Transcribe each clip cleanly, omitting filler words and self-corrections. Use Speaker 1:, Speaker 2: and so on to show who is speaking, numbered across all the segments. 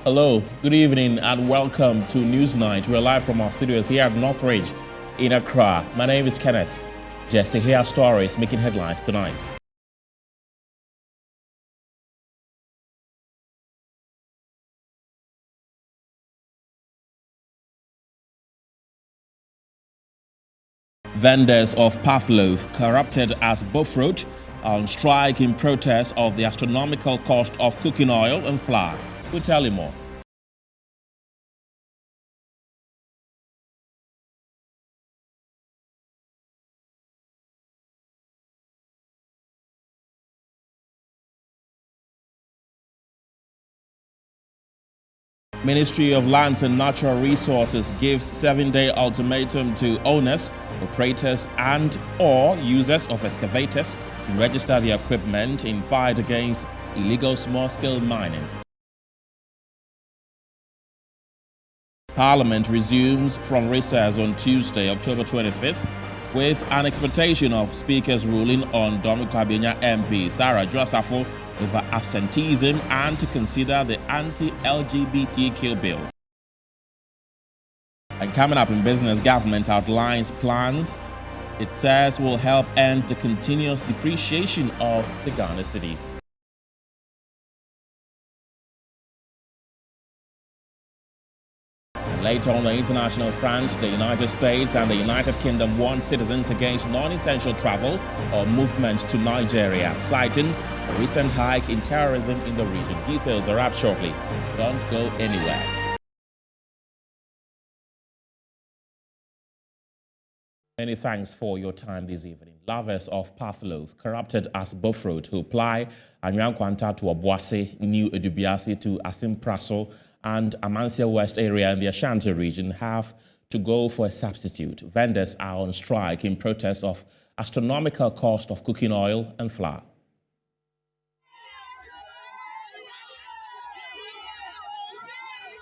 Speaker 1: Hello, good evening, and welcome to Newsnight. We're live from our studios here at Northridge in Accra. My name is Kenneth. Jesse here stories making headlines tonight. Vendors of Pavlov corrupted as Bofrot on strike in protest of the astronomical cost of cooking oil and flour. We'll tell you more. Ministry of Lands and Natural Resources gives 7-day ultimatum to owners, operators and/or users of excavators to register their equipment in fight against illegal small-scale mining. Parliament resumes from recess on Tuesday, October 25th, with an expectation of Speaker's ruling on Dominic MP Sarah Joasafo over absenteeism and to consider the anti-LGBTQ bill. And coming up in business, government outlines plans it says will help end the continuous depreciation of the Ghana cedi. And later on the international front, the United States and the United Kingdom warn citizens against non-essential travel or movement to Nigeria, citing a recent hike in terrorism in the region. Details are up shortly. Don't go anywhere. Many thanks for your time this evening. Lovers of Pavlov, corrupted as Bofrot, who ply Anyankwanta to Obuasi, New Edubiasi to Asimpraso, and Amansia West area in the Ashanti region have to go for a substitute. Vendors are on strike in protest of astronomical cost of cooking oil and flour.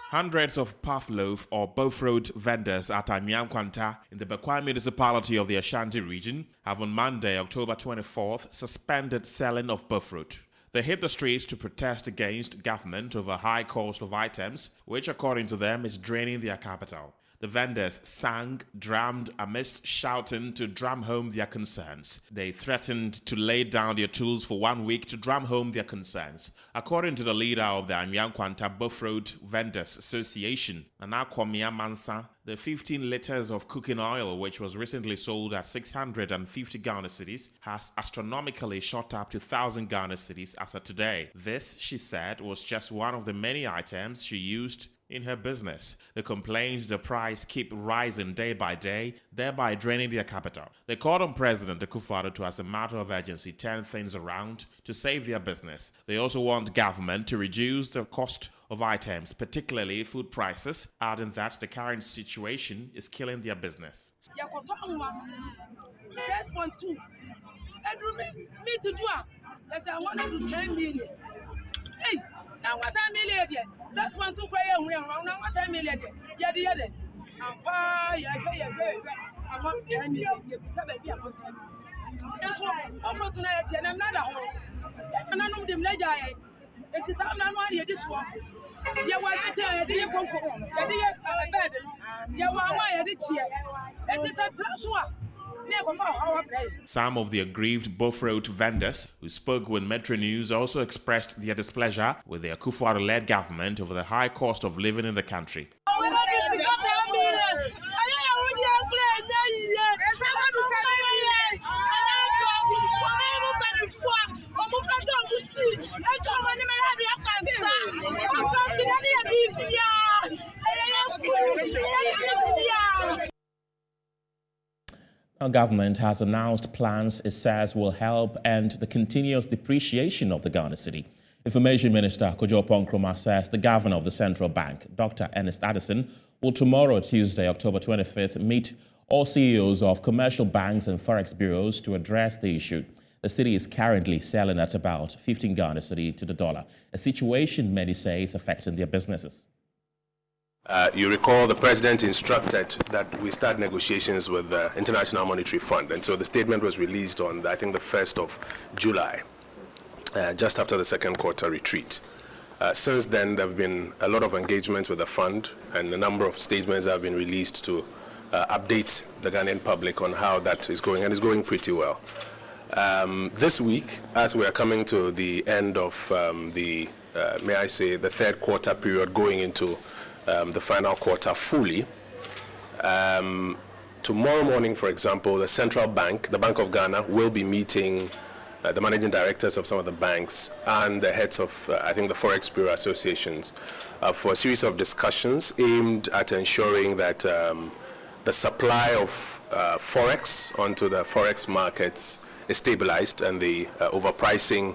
Speaker 1: Hundreds of Pavlov or Bofrot vendors at Anyankwanta in the Bekwai municipality of the Ashanti region have on Monday, October 24th, suspended selling of Bofrot. They hit the streets to protest against government over high cost of items, which according to them is draining their capital. The vendors sang, drummed amidst shouting to drum home their concerns. They threatened to lay down their tools for 1 week to drum home their concerns. According to the leader of the Anyankwanta Bofrot Vendors Association, Nana Kwamia Mansa, the 15 liters of cooking oil, which was recently sold at 650 Ghana cedis, has astronomically shot up to 1,000 Ghana cedis as of today. This, she said, was just one of the many items she used in her business. They complained the price keep rising day by day, thereby draining their capital. They called on President Akufo-Addo to, as a matter of urgency, turn things around to save their business. They also want government to reduce the cost of items, particularly food prices, adding that the current situation is killing their business.
Speaker 2: Now what I million? That's one to cry and we are around what I million. Yadi. I'm not telling you, that's why I'm tonight and I'm not at home. And I know them ledger. It is not one this one. You want to tell you, you come home. You want my edit here. It is a trash one.
Speaker 1: Some of the aggrieved Bofrot vendors who spoke with Metro News also expressed their displeasure with the Akufo-Addo-led government over the high cost of living in the country. Our government has announced plans it says will help end the continuous depreciation of the Ghana cedi. Information Minister Kojo Ponkroma says the governor of the central bank, Dr. Ernest Addison, will tomorrow, Tuesday, October 25th, meet all CEOs of commercial banks and forex bureaus to address the issue. The cedi is currently selling at about 15 Ghana cedi to the dollar, a situation many say is affecting their businesses.
Speaker 3: You recall the president instructed that we start negotiations with the International Monetary Fund, and so the statement was released on, I think, the 1st of July, just after the second quarter retreat. Since then, there have been a lot of engagement with the fund, and a number of statements have been released to update the Ghanaian public on how that is going, and it's going pretty well. This week, as we are coming to the end of the third quarter period, going into the final quarter fully, tomorrow morning, for example, the Central Bank, the Bank of Ghana, will be meeting the managing directors of some of the banks and the heads of, I think, the Forex Bureau associations for a series of discussions aimed at ensuring that the supply of Forex onto the Forex markets is stabilized and the overpricing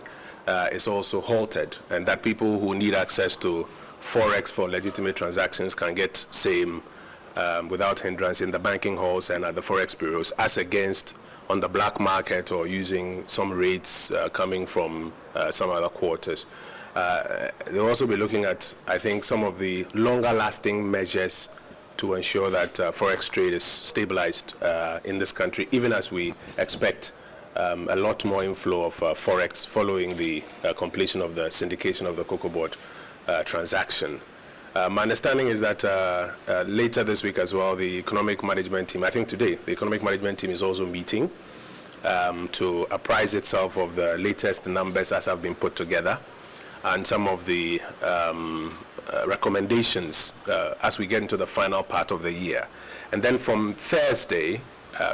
Speaker 3: is also halted, and that people who need access to Forex for legitimate transactions can get same without hindrance in the banking halls and at the Forex bureaus, as against on the black market or using some rates coming from some other quarters. They'll also be looking at, I think, some of the longer lasting measures to ensure that Forex trade is stabilized in this country, even as we expect a lot more inflow of Forex following the completion of the syndication of the Cocoa Board transaction. My understanding is that later this week as well, the economic management team, I think today, the economic management team is also meeting to apprise itself of the latest numbers as have been put together and some of the recommendations as we get into the final part of the year. And then from Thursday,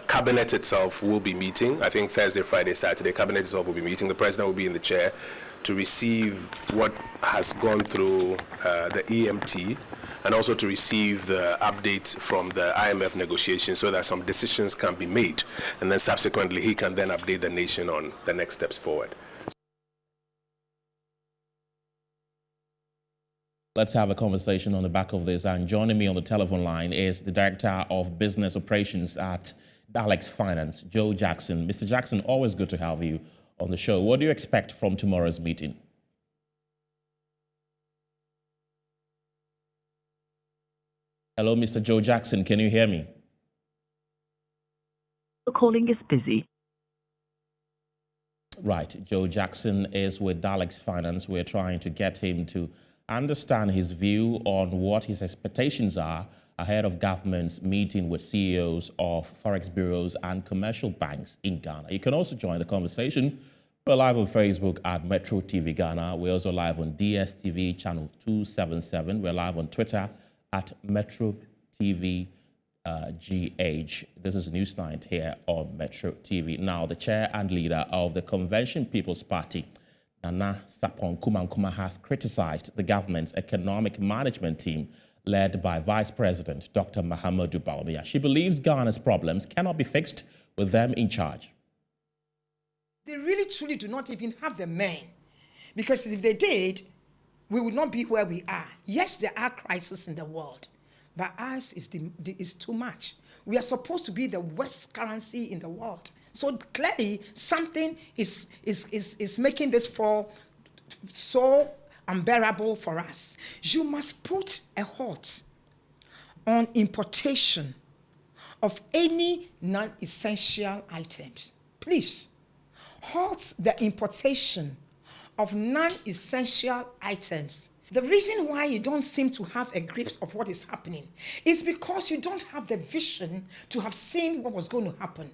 Speaker 3: Cabinet itself will be meeting. I think Thursday, Friday, Saturday, Cabinet itself will be meeting. The President will be in the chair to receive what has gone through the EMT and also to receive the update from the IMF negotiations so that some decisions can be made. And then subsequently, he can then update the nation on the next steps forward.
Speaker 1: Let's have a conversation on the back of this. And joining me on the telephone line is the Director of Business Operations at Alex Finance, Joe Jackson. Mr. Jackson, always good to have you on the show. What do you expect from tomorrow's meeting? Hello, Mr. Joe Jackson, can you hear me?
Speaker 4: The calling is busy.
Speaker 1: Right, Joe Jackson is with Alex Finance. We're trying to get him to understand his view on what his expectations are ahead of government's meeting with CEOs of Forex bureaus and commercial banks in Ghana. You can also join the conversation. We're live on Facebook at Metro TV Ghana. We're also live on DSTV channel 277. We're live on Twitter at Metro TV GH. This is Newsnight here on Metro TV. Now, the chair and leader of the Convention People's Party, Nana Sapon Kumankuma, has criticized the government's economic management team led by Vice President Dr. Mahamudu Bawumia. She believes Ghana's problems cannot be fixed with them in charge.
Speaker 5: They really truly do not even have the men, because if they did, we would not be where we are. Yes, there are crises in the world, but ours is too much. We are supposed to be the worst currency in the world. So clearly, something is making this fall so unbearable for us. You must put a halt on importation of any non-essential items. Please, halt the importation of non-essential items. The reason why you don't seem to have a grip of what is happening is because you don't have the vision to have seen what was going to happen.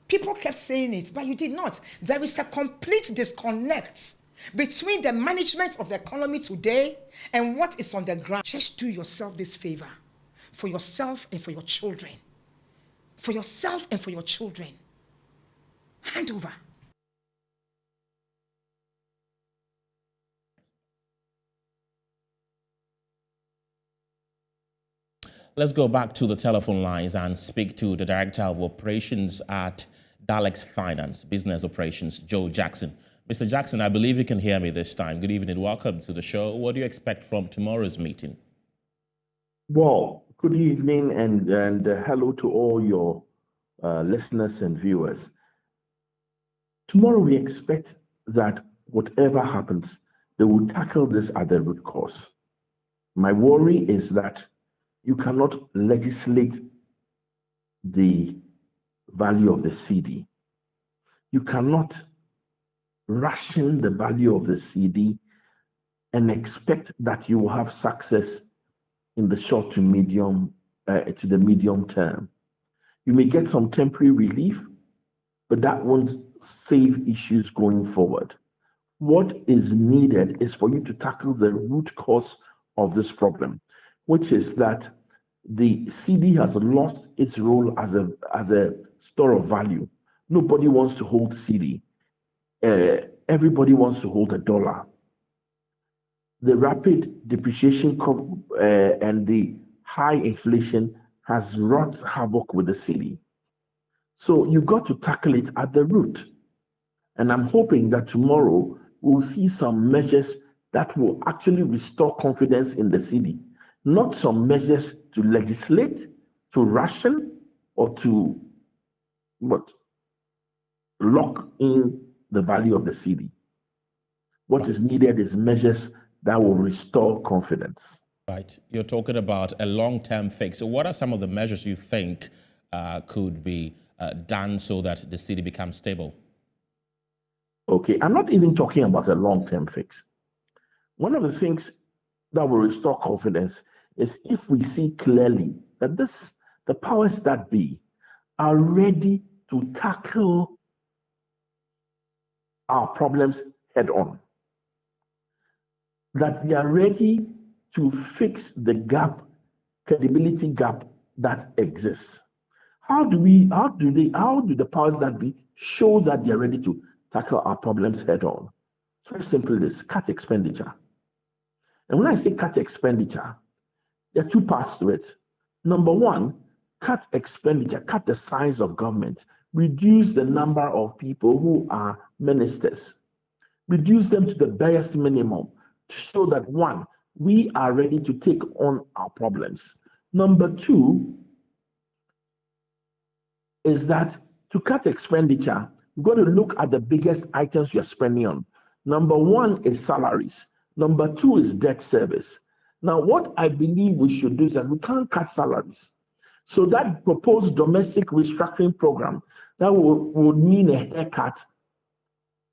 Speaker 5: People kept saying it, but you did not. There is a complete disconnect between the management of the economy today and what is on the ground. Just do yourself this favor, for yourself and for your children. For yourself and for your children. Hand over.
Speaker 1: Let's go back to the telephone lines and speak to the Director of Operations at Alex Finance, Business Operations, Joe Jackson. Mr. Jackson, I believe you can hear me this time. Good evening. Welcome to the show. What do you expect from tomorrow's meeting?
Speaker 6: Well, good evening and hello to all your listeners and viewers. Tomorrow we expect that whatever happens, they will tackle this at the root cause. My worry is that you cannot legislate the value of the CD. You cannot ration the value of the CD and expect that you will have success in the short to medium term. You may get some temporary relief, but that won't save issues going forward. What is needed is for you to tackle the root cause of this problem, which is that the cedi has lost its role as a store of value. Nobody wants to hold cedi. Everybody wants to hold a dollar. The rapid depreciation and the high inflation has wrought havoc with the cedi. So you got to tackle it at the root. And I'm hoping that tomorrow we'll see some measures that will actually restore confidence in the cedi, not some measures to legislate, to ration, or to lock in the value of the cedi. What is needed is measures that will restore confidence.
Speaker 1: Right. You're talking about a long-term fix. So what are some of the measures you think could be done so that the cedi becomes stable?
Speaker 6: Okay, I'm not even talking about a long-term fix. One of the things that will restore confidence is if we see clearly that the powers that be are ready to tackle our problems head on, that they are ready to fix the credibility gap that exists. How do the powers that be show that they are ready to tackle our problems head on? It's very simple, this: cut expenditure. And when I say cut expenditure, there are two parts to it. Number one, cut expenditure, cut the size of government, reduce the number of people who are ministers, reduce them to the barest minimum to show that, one, we are ready to take on our problems. Number two is that to cut expenditure, we've got to look at the biggest items we are spending on. Number one is salaries. Number two is debt service. Now, what I believe we should do is that we can't cut salaries. So that proposed domestic restructuring program, that would mean a haircut.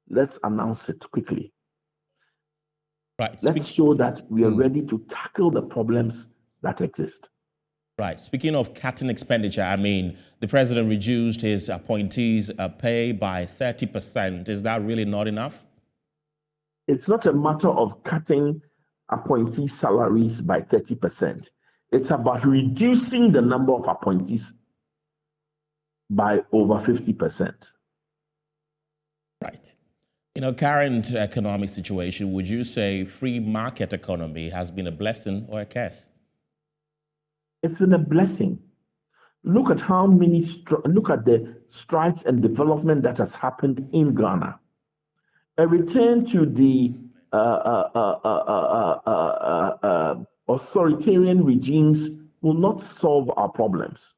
Speaker 6: Let's announce it quickly.
Speaker 1: Right.
Speaker 6: Let's show that we are ready to tackle the problems that exist.
Speaker 1: Right. Speaking of cutting expenditure, I mean, the president reduced his appointees' pay by 30%. Is that really not enough?
Speaker 6: It's not a matter of cutting appointee salaries by 30%. It's about reducing the number of appointees by over 50%.
Speaker 1: Right. In our current economic situation, would you say free market economy has been a blessing or a curse?
Speaker 6: It's been a blessing. Look at the strides and development that has happened in Ghana. A return to the authoritarian regimes will not solve our problems.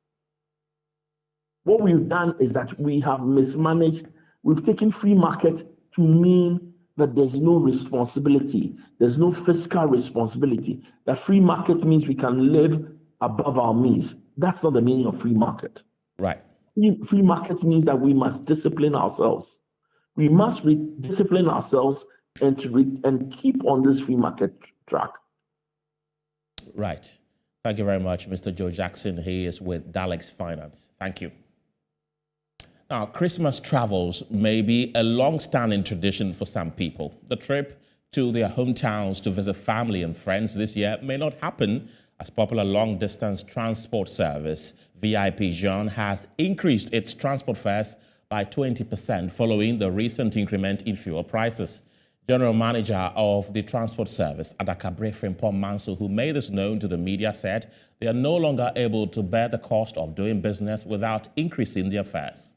Speaker 6: What we've done is that we have mismanaged. We've taken free market to mean that there's no responsibility, there's no fiscal responsibility, that free market means we can live above our means. That's not the meaning of free market.
Speaker 1: Right.
Speaker 6: Free market means that we must discipline ourselves. We must discipline ourselves and keep on this free market track.
Speaker 1: Right. Thank you very much, Mr. Joe Jackson. He is with Dalex Finance. Thank you. Now, Christmas travels may be a long-standing tradition for some people. The trip to their hometowns to visit family and friends this year may not happen, as popular long-distance transport service VIP Jean has increased its transport fares by 20% following the recent increment in fuel prices. General Manager of the Transport Service, Adakabre Frimpong Manso, who made this known to the media, said they are no longer able to bear the cost of doing business without increasing their fares.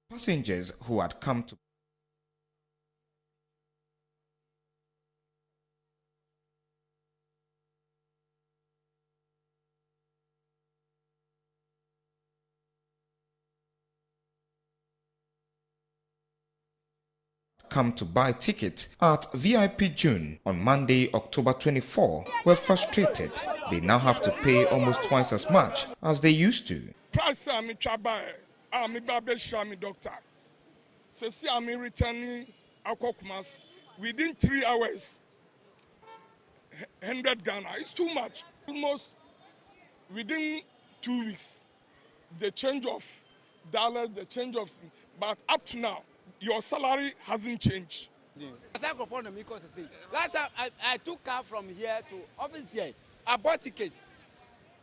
Speaker 4: Passengers who had come to buy tickets at VIP June on Monday, October 24, were frustrated. They now have to pay almost twice as much as they used to.
Speaker 7: I'm a doctor. So see, I'm returning within 3 hours. 100 Ghana. It's too much. Almost within 2 weeks, the change of dollars, the change of, but up to now, your salary hasn't changed.
Speaker 8: Last time I took car from here to office here, I bought ticket.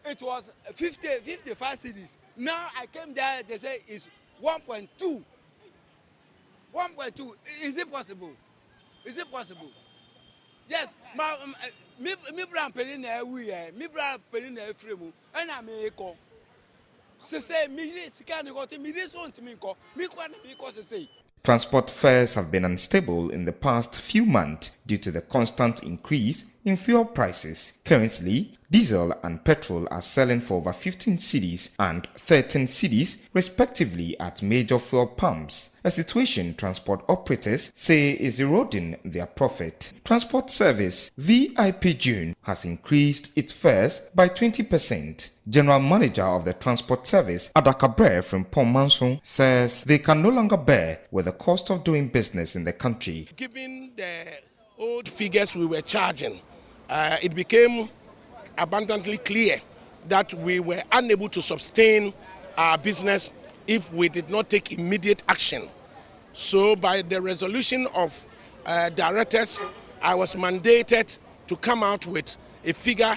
Speaker 8: It was 55 cedis. Now I came there, they say it's 1.2. 1.2. Is it possible? Is it possible? Yes, me brand paying there we me brand paying there frame and I may call. Say me can go to me this one to me call. Me can me call say.
Speaker 4: Transport fares have been unstable in the past few months due to the constant increase in fuel prices. Currently, diesel and petrol are selling for over 15 cedis and 13 cedis respectively at major fuel pumps, a situation transport operators say is eroding their profit. Transport service VIP June has increased its fares by 20%. General Manager of the Transport Service, Adakabre from Pomanson, says they can no longer bear with the cost of doing business in the country.
Speaker 7: Given the old figures we were charging, it became abundantly clear that we were unable to sustain our business if we did not take immediate action. So by the resolution of directors, I was mandated to come out with a figure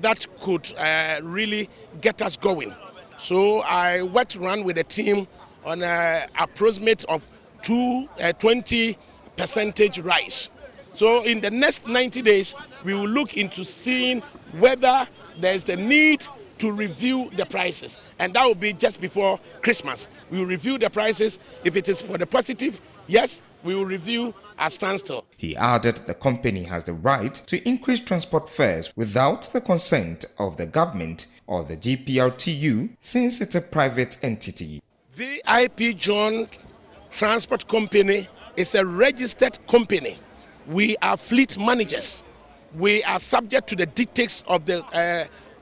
Speaker 7: that could really get us going. So I worked around with a team on an approximate of 20% rise. So in the next 90 days, we will look into seeing whether there is the need to review the prices. And that will be just before Christmas. We will review the prices. If it is for the positive, yes, we will review at standstill.
Speaker 4: He added the company has the right to increase transport fares without the consent of the government or the GPRTU since it's a private entity.
Speaker 7: VIP John Transport Company is a registered company. We are fleet managers. We are subject to the dictates of the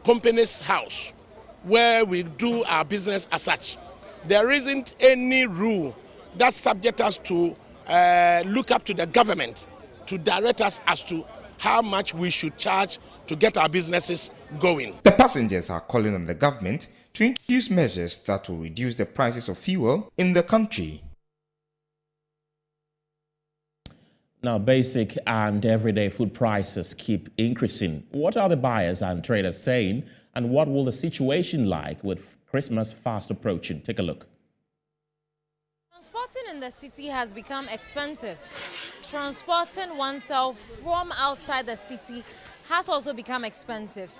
Speaker 7: company's house, where we do our business as such. There isn't any rule that subject us to look up to the government to direct us as to how much we should charge to get our businesses going.
Speaker 4: The passengers are calling on the government to introduce measures that will reduce the prices of fuel in the country.
Speaker 1: Now, basic and everyday food prices keep increasing. What are the buyers and traders saying, and what will the situation like with Christmas fast approaching? Take a look.
Speaker 9: Transporting in the city has become expensive. Transporting oneself from outside the city has also become expensive.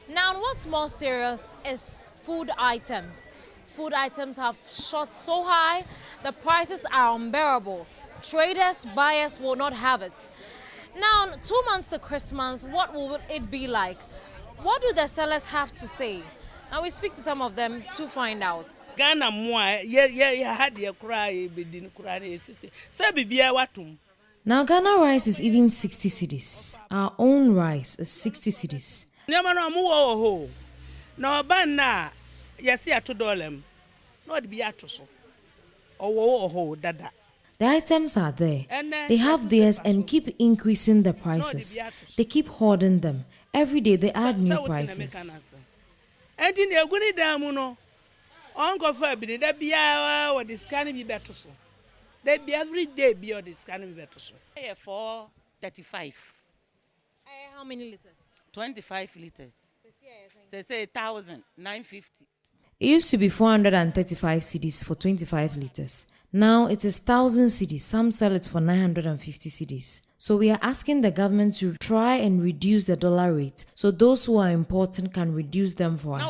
Speaker 9: Now, what's more serious is food items. Food items have shot so high, the prices are unbearable. Traders, buyers will not have it. Now, 2 months to Christmas, what will it be like? What do the sellers have to say? Now we speak to some of them to find out.
Speaker 10: Ghana
Speaker 9: Now Ghana rice is even 60 cedis. Our own rice is 60 cedis. The items are there. They have theirs and keep increasing the prices. They keep hoarding them. Every day they add new prices.
Speaker 10: Every day be on this kind of better.
Speaker 8: 435.
Speaker 9: How many liters?
Speaker 8: 25 liters. Say 1,950.
Speaker 9: It used to be 435 cedis for 25 liters. Now it is 1,000 cedis. Some sell it for 950 cedis. So we are asking the government to try and reduce the dollar rate so those who are importing can reduce them for us.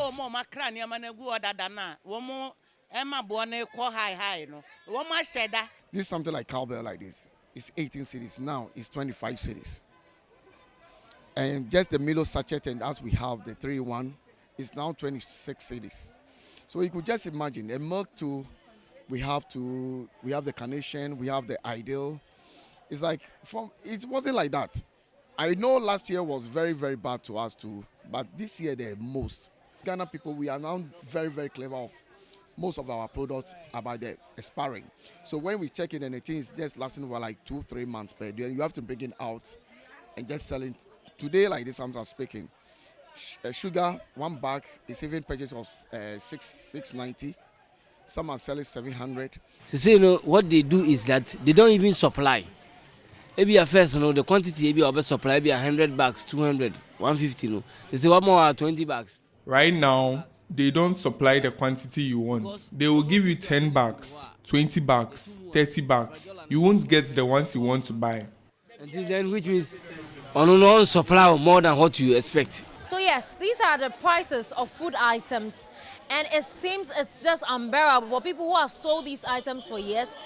Speaker 11: This is something like cowbell like this. It's 18 cedis. Now it's 25 cedis. And just the Milo sachet, and as we have the 3-in-1, is now 26 cedis. So you could just imagine a milk too. We have the Carnation, we have the Ideal. It's like it wasn't like that. I know last year was very, very bad to us too, but this year the most. Ghana people, we are now very, very clever of most of our products about the expiring. So when we check it and it is just lasting for like 2-3 months per year, you have to bring it out and just sell it Today, like this, I'm speaking. Sugar, 1 bag is even purchase of 690. Some are selling 700.
Speaker 10: So you know what they do is that they don't even supply. Maybe at first, you know, the quantity maybe of supply be 100 bags, 200, 150. No, they say 1 more 20 bags.
Speaker 12: Right now, they don't supply the quantity you want. They will give you 10 bags, 20 bags, 30 bags. You won't get the ones you want to buy.
Speaker 10: Until then, which means on supply more than what you expect.
Speaker 9: So yes, these are the prices of food items, and it seems it's just unbearable for people who have sold these items for years.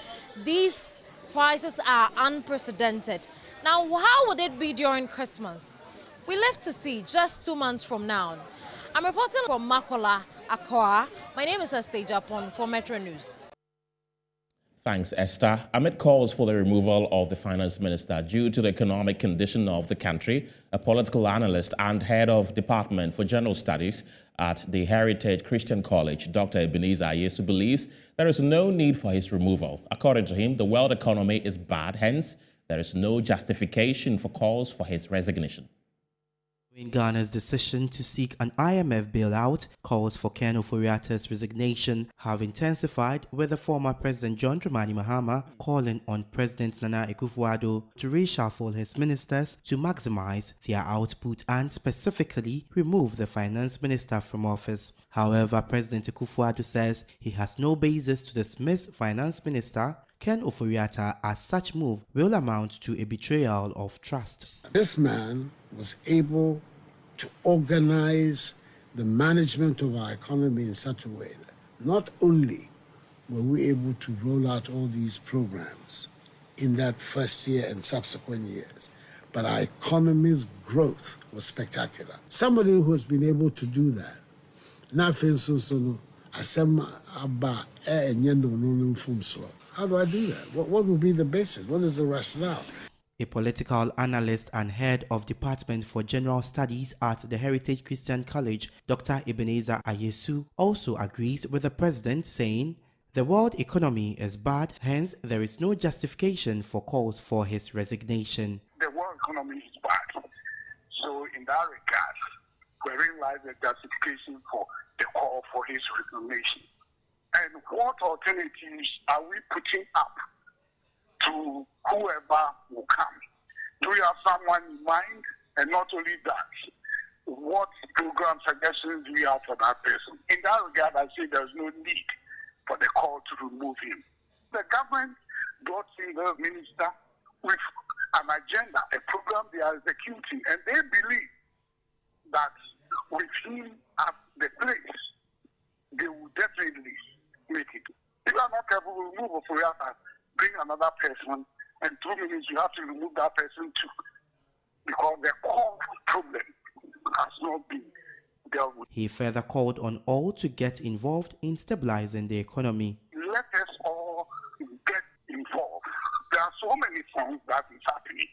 Speaker 9: These prices are unprecedented. Now, how would it be during Christmas? We live to see just 2 months from now. I'm reporting from Makola, Accra. My name is Esther Japon for Metro News.
Speaker 1: Thanks, Esther. Amid calls for the removal of the finance minister due to the economic condition of the country, a political analyst and head of Department for General Studies at the Heritage Christian College, Dr. Ebenezer Ayesu, believes there is no need for his removal. According to him, the world economy is bad, hence there is no justification for calls for his resignation.
Speaker 13: Ghana's decision to seek an IMF bailout, calls for Ken Ofori-Atta's resignation have intensified, with the former President John Dramani Mahama calling on President Nana Akufo-Addo to reshuffle his ministers to maximize their output and specifically remove the finance minister from office. However, President Akufo-Addo says he has no basis to dismiss finance minister Ken Ofori-Atta, as such move will amount to a betrayal of trust.
Speaker 14: This man was able to organize the management of our economy in such a way that not only were we able to roll out all these programs in that first year and subsequent years, but our economy's growth was spectacular. Somebody who has been able to do that, how do I do that? What will be the basis? What is the rationale?
Speaker 13: A political analyst and head of Department for General Studies at the Heritage Christian College, Dr. Ebenezer Ayesu, also agrees with the president, saying the world economy is bad, hence there is no justification for calls for his resignation.
Speaker 15: The world economy is bad. So in that regard, wherein lies the justification for the call for his resignation. And what alternatives are we putting up to whoever will come? Do we have someone in mind? And not only that, what program suggestions do we have for that person? In that regard, I say there's no need for the call to remove him. The government brought in the minister with an agenda, a program they are executing, and they believe that with him at the place, they will definitely make it. If you are not careful, we remove Ofori-Atta, bring another person, and 2 minutes you have to remove that person too, because the core problem has not been dealt with.
Speaker 13: He further called on all to get involved in stabilizing the economy.
Speaker 15: Let us all get involved. There are so many things that is happening.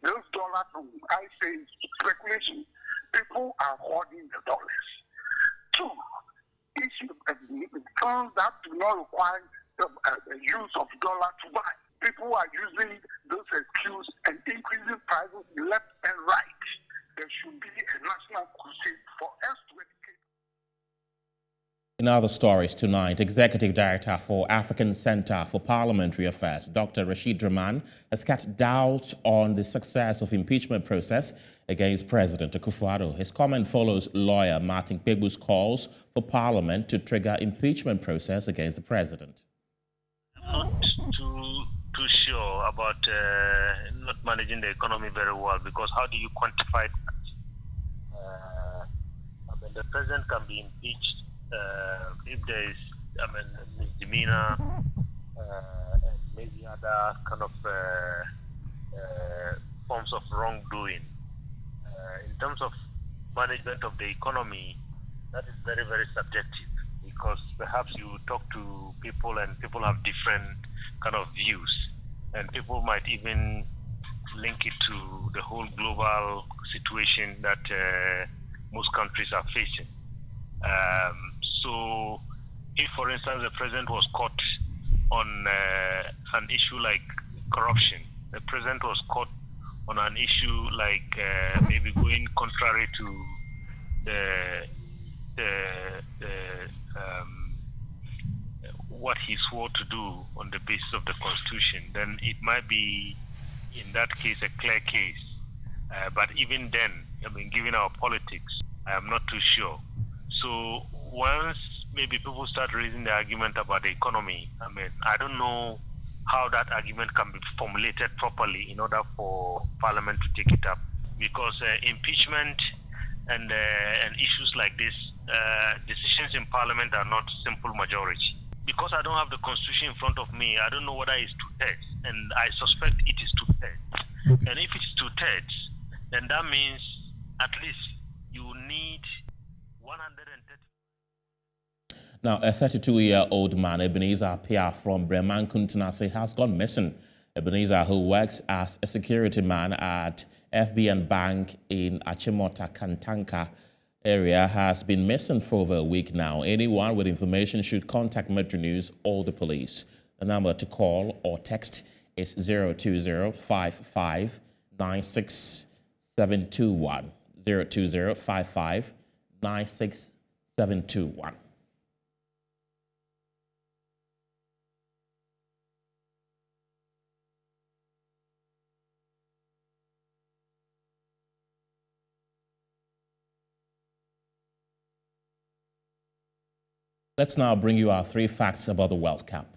Speaker 15: Those dollars, I say, speculation. People are hoarding the dollars. 2, issue funds that do not require the use of dollar to buy. People are using those excuses and increasing prices left and right. There should be a national crusade for us to educate.
Speaker 1: In other stories tonight, Executive Director for African Center for Parliamentary Affairs, Dr. Rashid Draman, has cast doubt on the success of impeachment process against President Akufo-Addo. His comment follows lawyer Martin Kpebu's calls for Parliament to trigger impeachment process against the president.
Speaker 16: I'm not too sure about not managing the economy very well, because how do you quantify that? The president can be impeached if there is, misdemeanor and maybe other kind of forms of wrongdoing. In terms of management of the economy, that is very, very subjective, because perhaps you talk to people and people have different kind of views, and people might even link it to the whole global situation that most countries are facing. So if, for instance, the president was caught on an issue like corruption, the president was caught on an issue like maybe going contrary to what he swore to do on the basis of the Constitution, then it might be, in that case, a clear case. But even then, I mean, given our politics, I am not too sure. So once maybe people start raising the argument about the economy, I mean, I don't know how that argument can be formulated properly in order for Parliament to take it up. Because impeachment and issues like this, decisions in Parliament are not simple majority. Because I don't have the Constitution in front of me, I don't know whether it's two-thirds, and I suspect it is two-thirds. And if it's two-thirds, then that means at least you need 130.
Speaker 1: Now, a 32-year-old man, Ebenezer Pia from Breman Kuntanase, has gone missing. Ebenezer, who works as a security man at FBN Bank in Achimota, Kantanka area, has been missing for over a week now. Anyone with information should contact Metro News or the police. The number to call or text is 020-55-96721. 020-55-96721. Let's now bring you our 3 facts about the World Cup.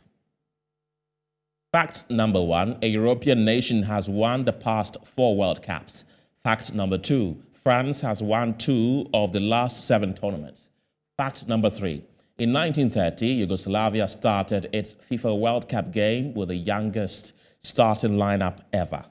Speaker 1: Fact number 1, a European nation has won the past 4 World Cups. Fact number 2, France has won 2 of the last 7 tournaments. Fact number 3, in 1930, Yugoslavia started its FIFA World Cup game with the youngest starting lineup ever.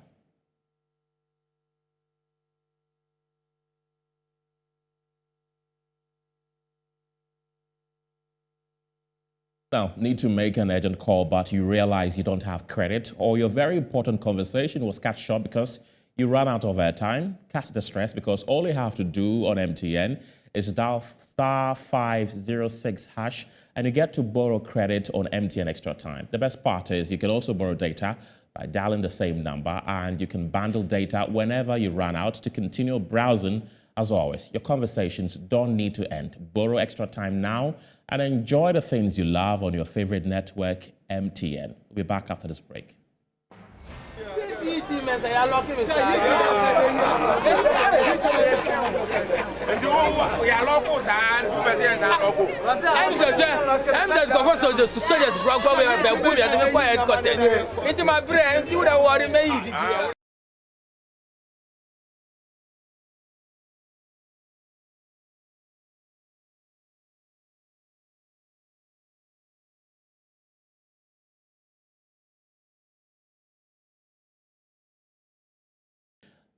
Speaker 1: Now, need to make an urgent call, but you realize you don't have credit, or your very important conversation was cut short because you ran out of airtime. Catch the stress, because all you have to do on MTN is dial *506# and you get to borrow credit on MTN Extra Time. The best part is you can also borrow data by dialing the same number, and you can bundle data whenever you run out to continue browsing. As always, your conversations don't need to end. Borrow extra time now and enjoy the things you love on your favorite network, MTN. We'll be back after this break.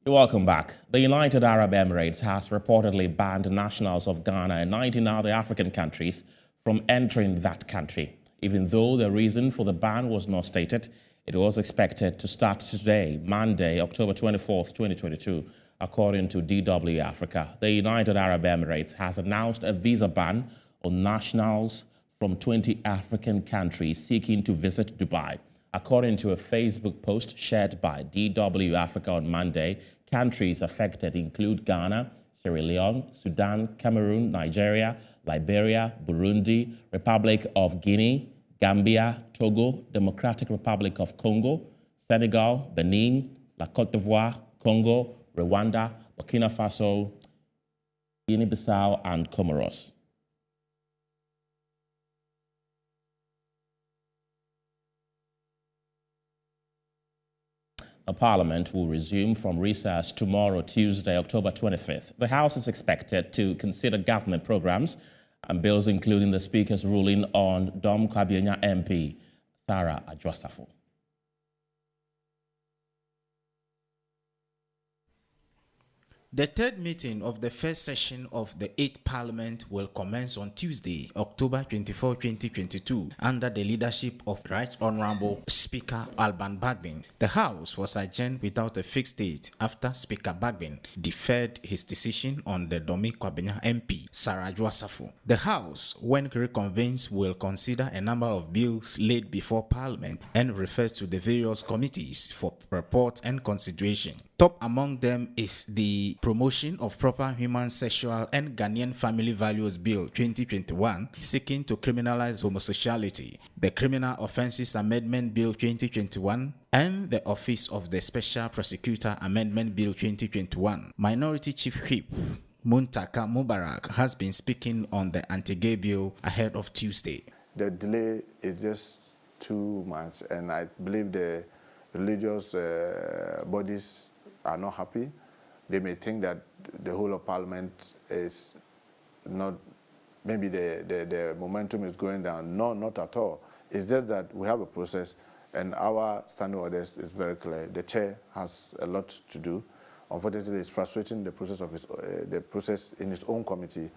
Speaker 1: Welcome back. The United Arab Emirates has reportedly banned nationals of Ghana and 19 other African countries from entering that country. Even though the reason for the ban was not stated, it was expected to start today, Monday, October 24th, 2022, according to DW Africa. The United Arab Emirates has announced a visa ban on nationals from 20 African countries seeking to visit Dubai. According to a Facebook post shared by DW Africa on Monday, countries affected include Ghana, Sierra Leone, Sudan, Cameroon, Nigeria, Liberia, Burundi, Republic of Guinea, Gambia, Togo, Democratic Republic of Congo, Senegal, Benin, La Côte d'Ivoire, Congo, Rwanda, Burkina Faso, Guinea-Bissau, and Comoros. The Parliament will resume from recess tomorrow, Tuesday, October 25th. The House is expected to consider government programs and bills, including the Speaker's ruling on Dom Kwabienya MP, Sarah Adjwasafo.
Speaker 17: The third meeting of the first session of the 8th Parliament will commence on Tuesday, October 24, 2022, under the leadership of Right Honourable Speaker Alban Bagbin. The House was adjourned without a fixed date after Speaker Bagbin deferred his decision on the Domi Kwabena MP, Sarah Joasafo. The House, when reconvenes, will consider a number of bills laid before Parliament and refers to the various committees for report and consideration. Top among them is the Promotion of Proper Human Sexual and Ghanaian Family Values Bill 2021, seeking to criminalize homosexuality, the Criminal Offences Amendment Bill 2021, and the Office of the Special Prosecutor Amendment Bill 2021. Minority Chief Whip Muntaka Mubarak has been speaking on the anti-gay bill ahead of Tuesday.
Speaker 18: The delay is just too much, and I believe the religious bodies are not happy. They may think that the whole of Parliament is not, maybe the momentum is going down. No, not at all. It's just that we have a process, and our standing orders is very clear. The chair has a lot to do. Unfortunately, it's frustrating the process of the process in his own committee,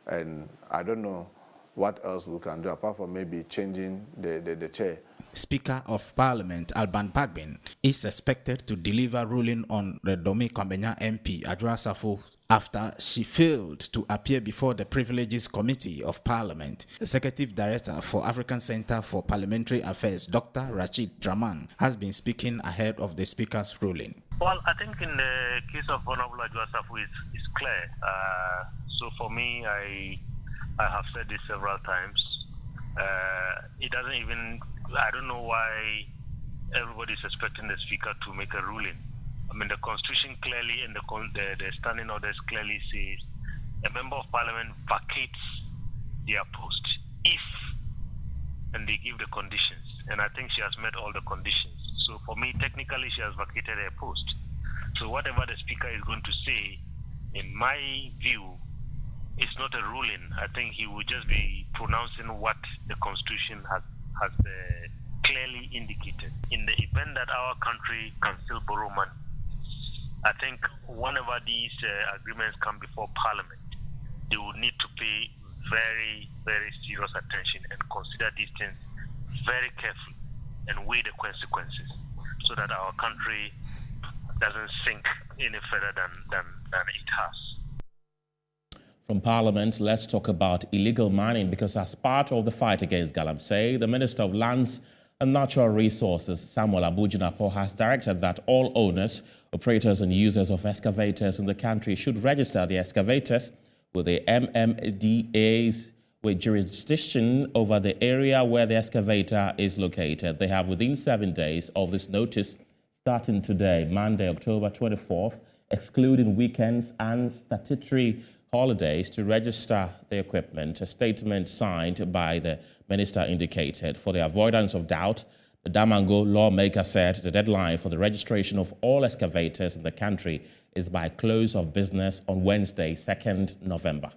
Speaker 18: and I don't know what else we can do apart from maybe changing the chair.
Speaker 17: Speaker of Parliament Alban Bagbin is expected to deliver ruling on the Domi Kwabena MP Adwoa after she failed to appear before the Privileges Committee of Parliament. Executive Director for African Center for Parliamentary Affairs, Dr. Rachid Draman, has been speaking ahead of the Speaker's ruling.
Speaker 16: Well, I think in the case of Honorable Adwoa it's clear. So for me, I have said this several times. It doesn't even, I don't know why everybody is expecting the Speaker to make a ruling. I mean, the Constitution clearly and the standing orders clearly says a member of Parliament vacates their post if, and they give the conditions. And I think she has met all the conditions. So for me, technically, she has vacated her post. So whatever the Speaker is going to say, in my view, it's not a ruling. I think he will just be pronouncing what the Constitution has clearly indicated. In the event that our country can still borrow money, I think whenever these agreements come before Parliament, they will need to pay very, very serious attention and consider these things very carefully and weigh the consequences so that our country doesn't sink any further than it has.
Speaker 1: From Parliament, let's talk about illegal mining, because as part of the fight against galamsey, the Minister of Lands and Natural Resources, Samuel Abujinapo, has directed that all owners, operators and users of excavators in the country should register the excavators with the MMDAs with jurisdiction over the area where the excavator is located. They have within 7 days of this notice, starting today, Monday, October 24th, excluding weekends and statutory holidays, to register the equipment. A statement signed by the minister indicated. For the avoidance of doubt, the Damango lawmaker said the deadline for the registration of all excavators in the country is by close of business on Wednesday, 2nd November.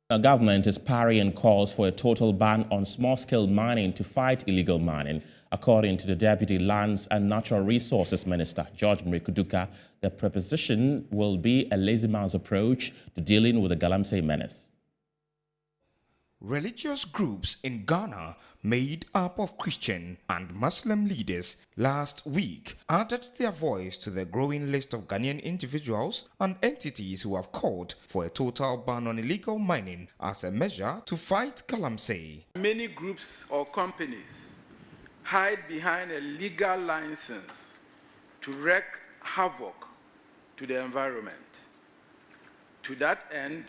Speaker 1: The government is parrying calls for a total ban on small-scale mining to fight illegal mining. According to the Deputy Lands and Natural Resources Minister, George Mrikuduka, the proposition will be a lazy man's approach to dealing with the galamsey menace.
Speaker 4: Religious groups in Ghana, made up of Christian and Muslim leaders, last week added their voice to the growing list of Ghanaian individuals and entities who have called for a total ban on illegal mining as a measure to fight galamsey.
Speaker 19: Many groups or companies hide behind a legal license to wreak havoc to the environment. To that end,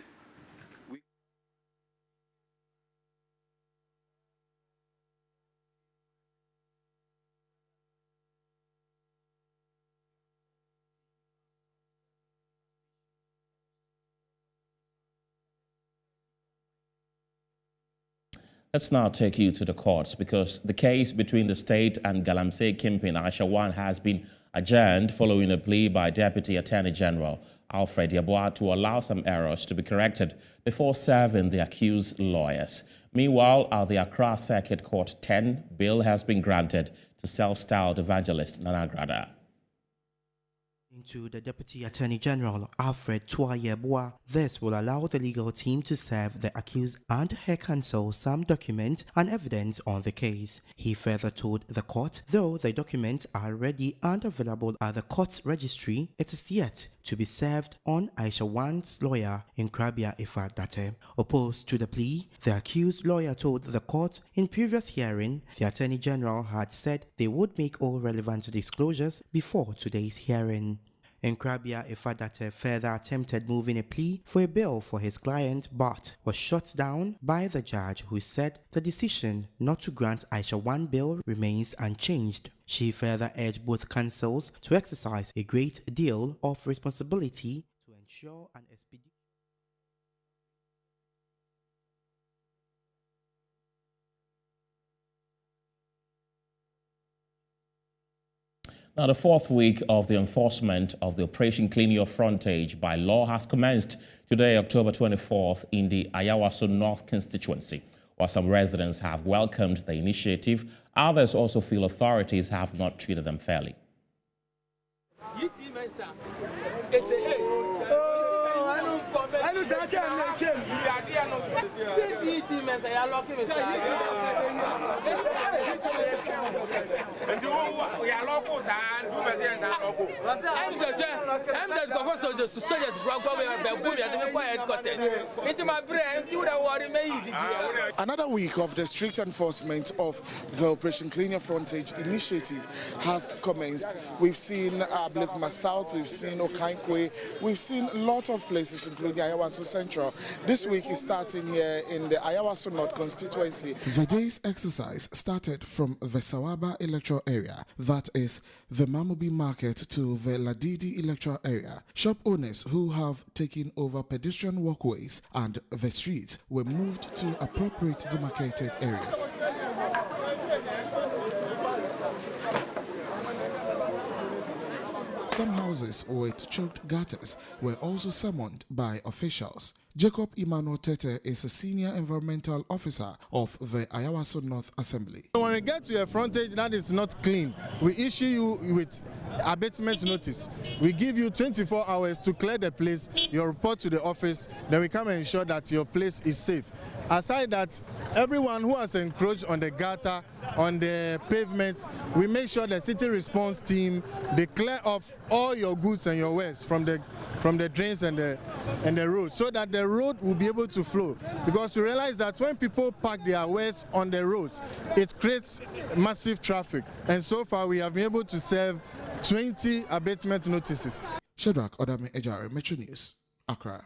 Speaker 1: Let's now take you to the courts because the case between the state and Galamsey Kingpin Aisha 1 has been adjourned following a plea by Deputy Attorney General Alfred Yeboah to allow some errors to be corrected before serving the accused lawyers. Meanwhile, at the Accra Circuit Court 10, bail has been granted to self-styled evangelist Nana Grada.
Speaker 13: To the Deputy Attorney General Alfred Yeboah. This will allow the legal team to serve the accused and her counsel some documents and evidence on the case. He further told the court, though the documents are ready and available at the court's registry, it is yet to be served on Aisha 1's lawyer, Nkrabea Ifadate. Opposed to the plea, the accused lawyer told the court in previous hearing the Attorney General had said they would make all relevant disclosures before today's hearing. Nkrabea Ifadate further attempted moving a plea for a bail for his client but was shut down by the judge, who said the decision not to grant Aisha 1 bail remains unchanged. She further urged both counsels to exercise a great deal of responsibility to ensure an expeditious.
Speaker 1: Now, the fourth week of the enforcement of the Operation Clean Your Frontage by law has commenced today, October 24th, in the Ayawaso North constituency. While some residents have welcomed the initiative, others also feel authorities have not treated them fairly.
Speaker 20: Another week of the strict enforcement of the Operation Clean Your Frontage initiative has commenced. We've seen Blakuma South, we've seen Okankwe, we've seen a lot of places including Ayawaso Central. This week is starting here in the Ayawaso North constituency.
Speaker 21: The day's exercise started from the Sawaba electoral area, that is the Mamubi market, to the Ladidi electoral area. Shop owners who have taken over pedestrian walkways and the streets were moved to appropriate demarcated areas. Some houses with choked gutters were also summoned by officials. Jacob Emmanuel Tete is a senior environmental officer of the Ayawaso North Assembly.
Speaker 22: When we get to a frontage that is not clean, we issue you with abatement notice. We give you 24 hours to clear the place, you report to the office, then we come and ensure that your place is safe. Aside that, everyone who has encroached on the gutter, on the pavement, we make sure the city response team, they clear off all your goods and your waste from the drains and the road, so that the road will be able to flow. Because we realize that when people park their waste on the roads, it creates massive traffic. And so far we have been able to serve 20 abatement notices.
Speaker 21: Shadrach Odame Ejare, Metro News, Accra.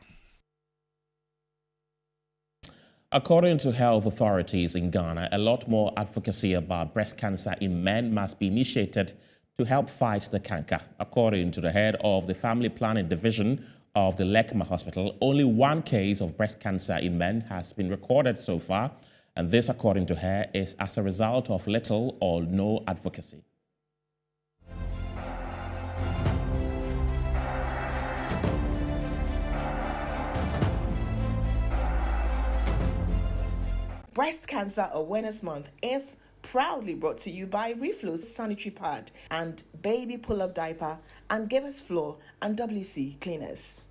Speaker 1: According to health authorities in Ghana, a lot more advocacy about breast cancer in men must be initiated to help fight the canker. According to the head of the Family Planning Division of the Lekma Hospital, only one case of breast cancer in men has been recorded so far, and this, according to her, is as a result of little or no advocacy.
Speaker 23: Breast Cancer Awareness Month is proudly brought to you by Reflow's Sanitary Pad and Baby Pull-Up Diaper and Give Us Floor and WC Cleaners.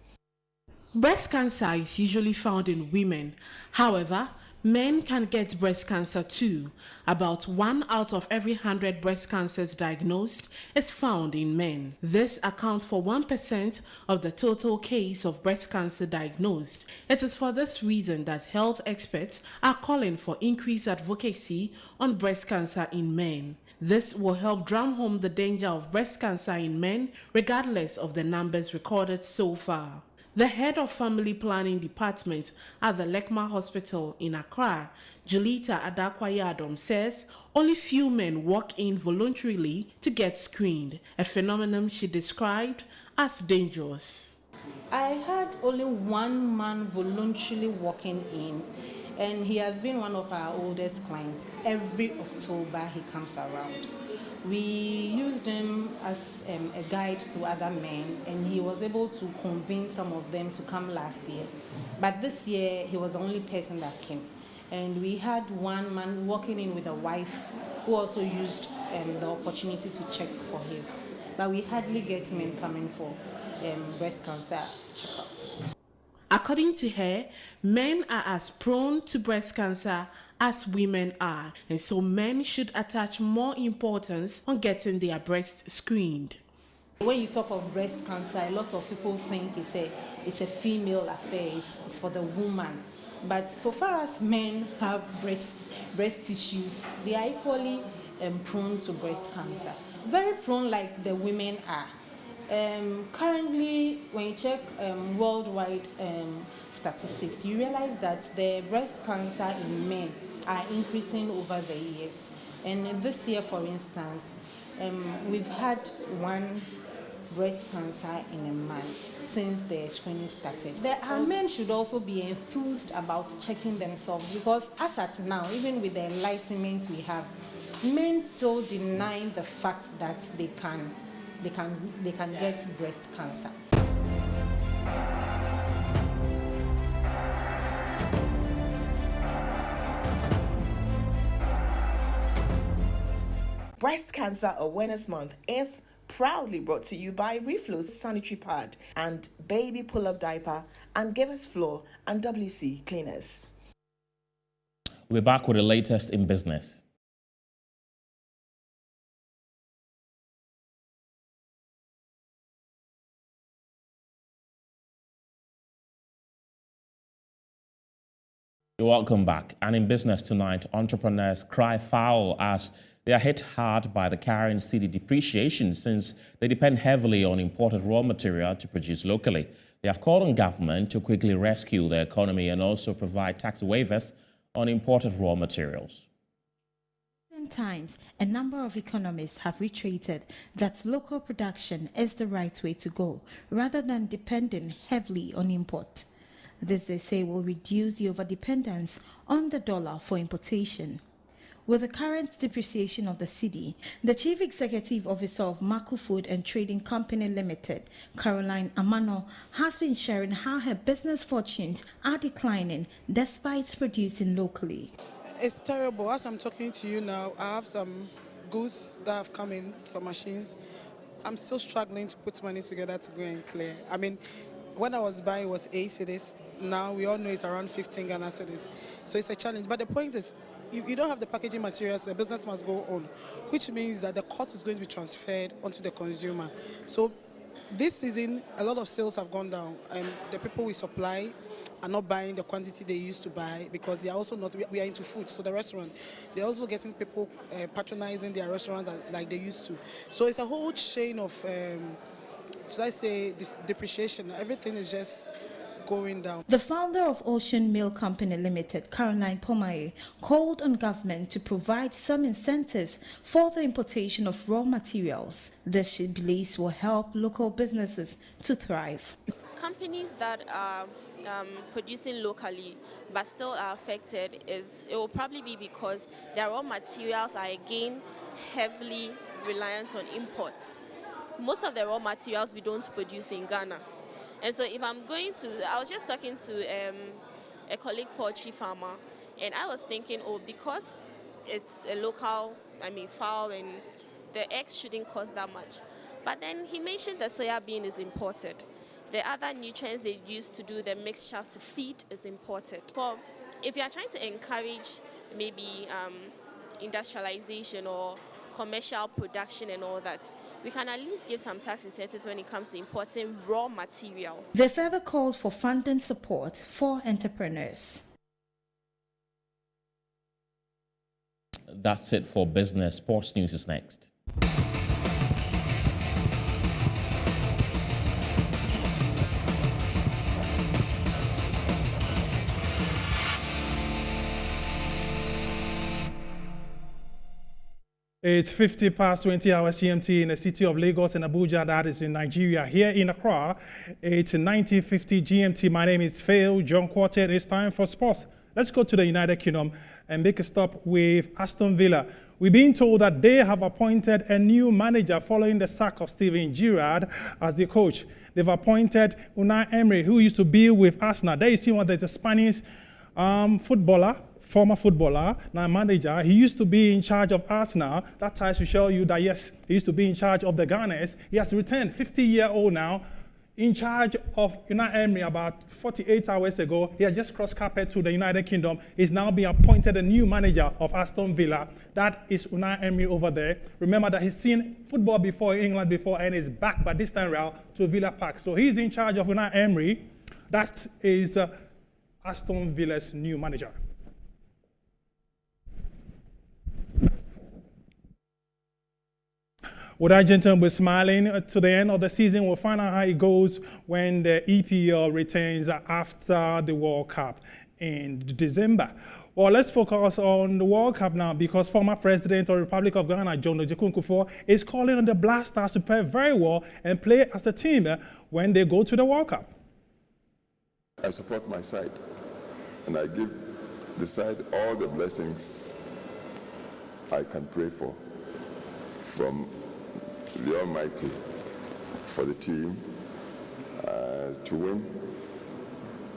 Speaker 24: Breast cancer is usually found in women. However, men can get breast cancer too. About 1 out of every 100 breast cancers diagnosed is found in men. This accounts for 1% of the total case of breast cancer diagnosed. It is for this reason that health experts are calling for increased advocacy on breast cancer in men. This will help drum home the danger of breast cancer in men, regardless of the numbers recorded so far. The head of Family Planning Department at the Lekma Hospital in Accra, Julita Adakwayadom, says only few men walk in voluntarily to get screened, a phenomenon she described as dangerous.
Speaker 25: I had only one man voluntarily walking in,
Speaker 2: And he has been one of our oldest clients. Every October he comes around. We used him as a guide to other men, and he was able to convince some of them to come last year. But this year, he was the only person that came. And we had one man walking in with a wife who also used the opportunity to check for his. But we hardly get men coming for breast cancer checkups.
Speaker 24: According to her, men are as prone to breast cancer as women are, and so men should attach more importance on getting their breasts screened.
Speaker 2: When you talk of breast cancer, a lot of people think it's a female affair, it's for the woman. But so far as men have breast tissues, they are equally prone to breast cancer. Very prone like the women are. Currently, when you check worldwide statistics, you realize that the breast cancer in men are increasing over the years. And this year, for instance, we've had one breast cancer in a man since the screening started. Our men should also be enthused about checking themselves, because as at now, even with the enlightenment we have, men still deny the fact that they can get breast cancer.
Speaker 23: Breast Cancer Awareness Month is proudly brought to you by Reflux Sanitary Pad and Baby Pull-Up Diaper and Give Us Floor and WC Cleaners.
Speaker 1: We're back with the latest in business. Welcome back. And in business tonight, entrepreneurs cry foul as they are hit hard by the current cedi depreciation since they depend heavily on imported raw material to produce locally. They have called on government to quickly rescue the economy and also provide tax waivers on imported raw materials.
Speaker 3: In times, a number of economists have reiterated that local production is the right way to go, rather than depending heavily on import. This, they say, will reduce the overdependence on the dollar for importation. With the current depreciation of the cedi, the Chief Executive Officer of Mako Food and Trading Company Limited, Caroline Amano, has been sharing how her business fortunes are declining despite producing locally.
Speaker 5: It's terrible. As I'm talking to you now, I have some goods that have come in, some machines. I'm still struggling to put money together to go and clear. I mean, when I was buying, it was 8 cedis. Now we all know it's around 15 Ghana cedis. So it's a challenge. But the point is, you don't have the packaging materials, the business must go on, which means that the cost is going to be transferred onto the consumer. So this season, a lot of sales have gone down, and the people we supply are not buying the quantity they used to buy because they are also not, we are into food, so the restaurant, they're also getting people patronizing their restaurant like they used to. So it's a whole chain of, should I say, this depreciation. Everything is just going down.
Speaker 3: The founder of Ocean Mill Company Limited, Caroline Pomaye, called on government to provide some incentives for the importation of raw materials. This, she believes, will help local businesses to thrive.
Speaker 6: Companies that are producing locally but still are affected, it will probably be because their raw materials are again heavily reliant on imports. Most of the raw materials we don't produce in Ghana. And so if I'm going to, I was just talking to a colleague poultry farmer, and I was thinking, because it's a local, fowl, and the eggs shouldn't cost that much. But then he mentioned that soya bean is imported. The other nutrients they use to do the mixture to feed is imported. If you are trying to encourage maybe industrialization or commercial production and all that, we can at least give some tax incentives when it comes to importing raw materials.
Speaker 3: They further called for funding support for entrepreneurs.
Speaker 1: That's it for business. Sports news is next.
Speaker 25: It's 50 past 20 hours GMT in the city of Lagos and Abuja, that is in Nigeria. Here in Accra, it's 19:50 GMT. My name is Phil John Quartet. It's time for sports. Let's go to the United Kingdom and make a stop with Aston Villa. We've been told that they have appointed a new manager following the sack of Steven Gerrard as the coach. They've appointed Unai Emery, who used to be with Arsenal. There you see one that's a Spanish former footballer, now manager. He used to be in charge of Arsenal. That ties to show you that, yes, he used to be in charge of the Gunners. He has returned, 50-year-old now, in charge of Unai Emery about 48 hours ago. He has just crossed carpet to the United Kingdom. He's now been appointed a new manager of Aston Villa. That is Unai Emery over there. Remember that he's seen football before in England before and is back, but this time around to Villa Park. So he's in charge of Unai Emery. That is Aston Villa's new manager. With Argentina, we're smiling to the end of the season. We'll find out how it goes when the EPL returns after the World Cup in December. Well, let's focus on the World Cup now, because former President of the Republic of Ghana, John Ojekunkufor, is calling on the Black Stars to play very well and play as a team when they go to the World Cup.
Speaker 7: I support my side, and I give the side all the blessings I can pray for from the Almighty for the team to win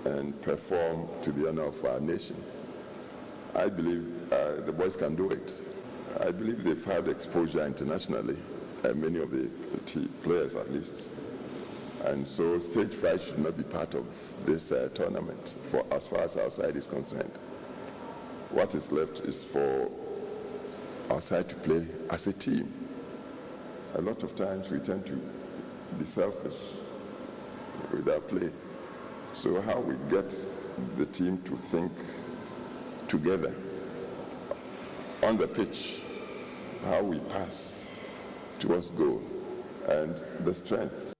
Speaker 7: and perform to the honor of our nation. I believe the boys can do it. I believe they've had exposure internationally, many of the players at least. And so stage fright should not be part of this tournament for as far as our side is concerned. What is left is for our side to play as a team. A lot of times we tend to be selfish with our play. So how we get the team to think together on the pitch, how we pass towards goal, and the strength.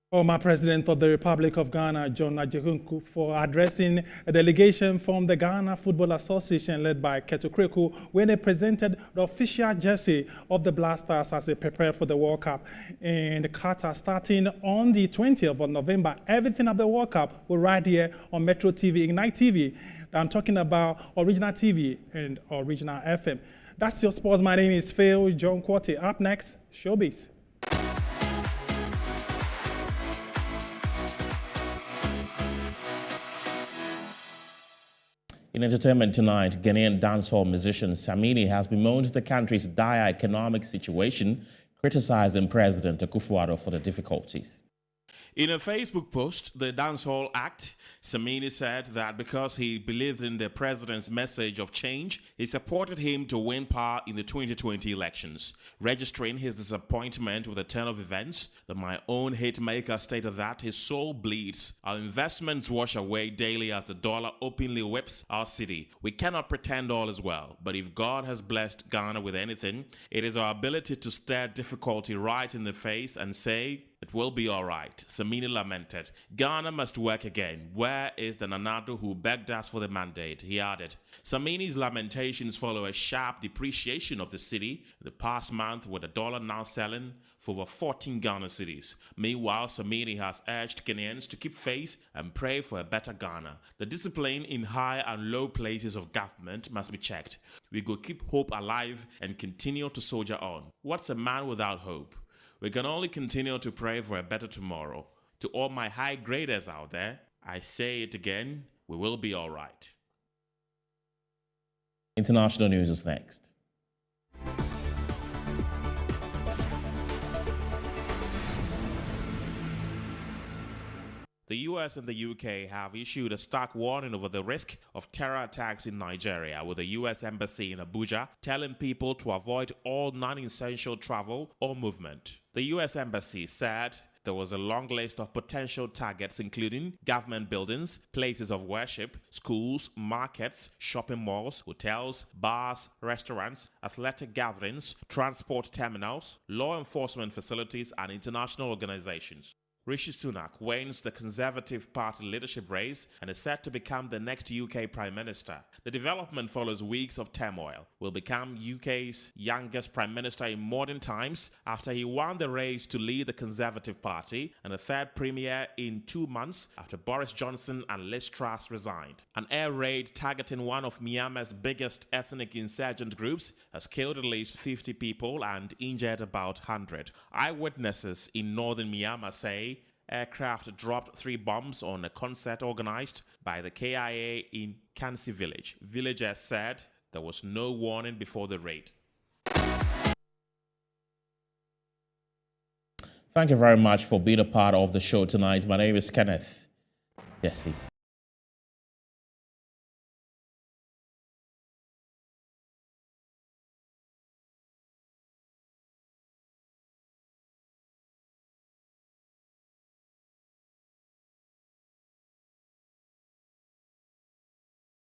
Speaker 25: Former President of the Republic of Ghana, John Ojekunkufor, for addressing a delegation from the Ghana Football Association led by Keto Kreku when they presented the official jersey of the Black Stars as they prepare for the World Cup in Qatar starting on the 20th of November. Everything of the World Cup will right here on Metro TV, Ignite TV. I'm talking about Original TV and Original FM. That's your sports. My name is Phil John Quarty. Up next, Showbiz.
Speaker 1: In entertainment tonight, Ghanaian dancehall musician Samini has bemoaned the country's dire economic situation, criticizing President Akufo-Addo for the difficulties. In a Facebook post, the dancehall act, Samini said that because he believed in the president's message of change, he supported him to win power in the 2020 elections. Registering his disappointment with the turn of events, the My Own hitmaker stated that his soul bleeds. Our investments wash away daily as the dollar openly whips our city. We cannot pretend all is well, but if God has blessed Ghana with anything, it is our ability to stare difficulty right in the face and say, "It will be all right," Samini lamented. Ghana must work again. Where is the Nanado who begged us for the mandate? He added. Samini's lamentations follow a sharp depreciation of the city in the past month, with the dollar now selling for over 14 Ghana cedis. Meanwhile, Samini has urged Ghanaians to keep faith and pray for a better Ghana. The discipline in high and low places of government must be checked. We go keep hope alive and continue to soldier on. What's a man without hope? We can only continue to pray for a better tomorrow. To all my high graders out there, I say it again, we will be all right. International news is next. The US and the UK have issued a stark warning over the risk of terror attacks in Nigeria, with the US Embassy in Abuja telling people to avoid all non-essential travel or movement. The US Embassy said there was a long list of potential targets, including government buildings, places of worship, schools, markets, shopping malls, hotels, bars, restaurants, athletic gatherings, transport terminals, law enforcement facilities, and international organizations. Rishi Sunak wins the Conservative Party leadership race and is set to become the next UK Prime Minister. The development follows weeks of turmoil. Will become UK's youngest Prime Minister in modern times after he won the race to lead the Conservative Party, and a third Premier in 2 months after Boris Johnson and Liz Truss resigned. An air raid targeting one of Myanmar's biggest ethnic insurgent groups has killed at least 50 people and injured about 100. Eyewitnesses in northern Myanmar say aircraft dropped 3 bombs on a concert organized by the KIA in Kansi village. Villagers said there was no warning before the raid.
Speaker 8: Thank you very much for being a part of the show tonight. My name is Kenneth Jesse.